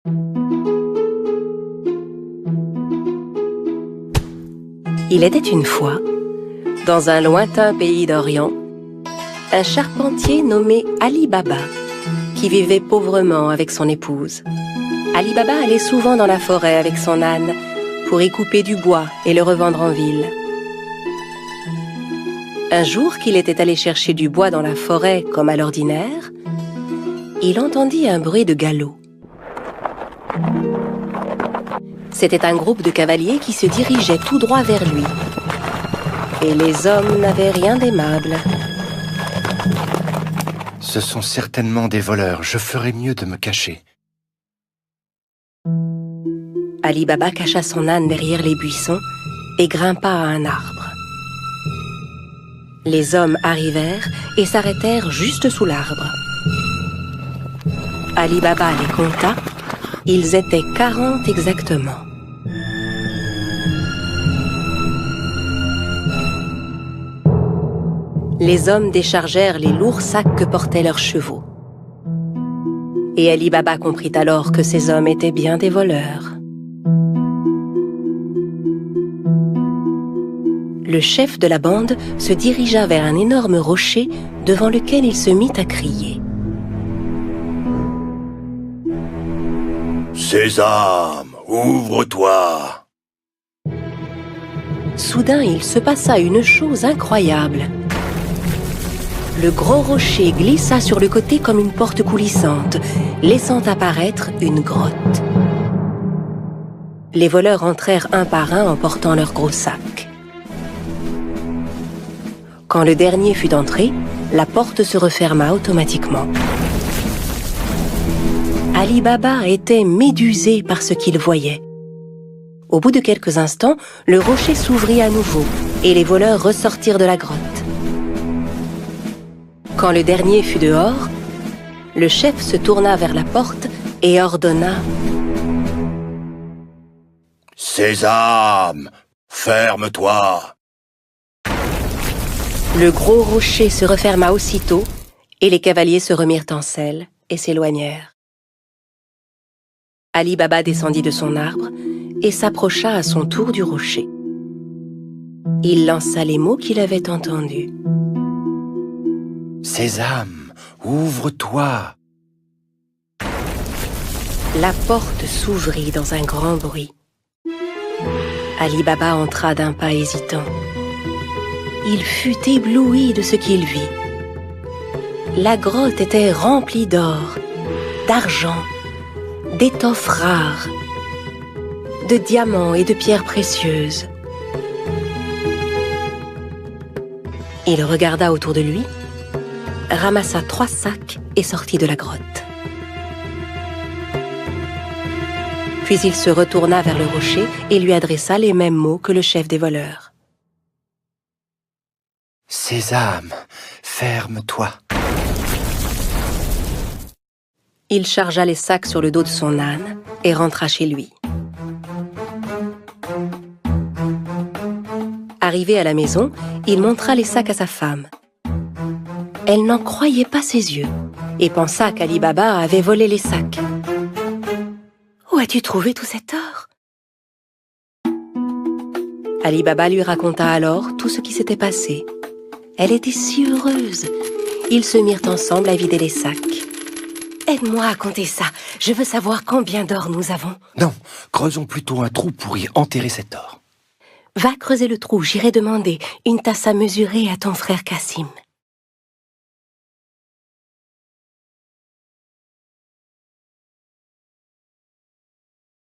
Il était une fois, dans un lointain pays d'Orient, un charpentier nommé Ali Baba, qui vivait pauvrement avec son épouse. Ali Baba allait souvent dans la forêt avec son âne pour y couper du bois et le revendre en ville. Un jour qu'il était allé chercher du bois dans la forêt comme à l'ordinaire, il entendit un bruit de galop. C'était un groupe de cavaliers qui se dirigeait tout droit vers lui. Et les hommes n'avaient rien d'aimable. Ce sont certainement des voleurs. Je ferais mieux de me cacher. Ali Baba cacha son âne derrière les buissons et grimpa à un arbre. Les hommes arrivèrent et s'arrêtèrent juste sous l'arbre. Ali Baba les compta. Ils étaient 40 exactement. Les hommes déchargèrent les lourds sacs que portaient leurs chevaux. Et Ali Baba comprit alors que ces hommes étaient bien des voleurs. Le chef de la bande se dirigea vers un énorme rocher devant lequel il se mit à crier. « Sésame, ouvre-toi !» Soudain, il se passa une chose incroyable. Le gros rocher glissa sur le côté comme une porte coulissante, laissant apparaître une grotte. Les voleurs entrèrent un par un en portant leurs gros sacs. Quand le dernier fut entré, la porte se referma automatiquement. Ali Baba était médusé par ce qu'il voyait. Au bout de quelques instants, le rocher s'ouvrit à nouveau et les voleurs ressortirent de la grotte. Quand le dernier fut dehors, le chef se tourna vers la porte et ordonna « Sésame, ferme-toi !» Le gros rocher se referma aussitôt et les cavaliers se remirent en selle et s'éloignèrent. Ali Baba descendit de son arbre et s'approcha à son tour du rocher. Il lança les mots qu'il avait entendus. « Sésame, ouvre-toi !» La porte s'ouvrit dans un grand bruit. Ali Baba entra d'un pas hésitant. Il fut ébloui de ce qu'il vit. La grotte était remplie d'or, d'argent, d'étoffes rares, de diamants et de pierres précieuses. Il regarda autour de lui, ramassa 3 sacs et sortit de la grotte. Puis il se retourna vers le rocher et lui adressa les mêmes mots que le chef des voleurs. « Sésame, ferme-toi !» Il chargea les sacs sur le dos de son âne et rentra chez lui. Arrivé à la maison, il montra les sacs à sa femme. Elle n'en croyait pas ses yeux et pensa qu'Ali Baba avait volé les sacs. « Où as-tu trouvé tout cet or ?» Ali Baba lui raconta alors tout ce qui s'était passé. Elle était si heureuse. Ils se mirent ensemble à vider les sacs. « Aide-moi à compter ça. Je veux savoir combien d'or nous avons. » « Non, creusons plutôt un trou pour y enterrer cet or. » Va creuser le trou, j'irai demander une tasse à mesurer à ton frère Cassim.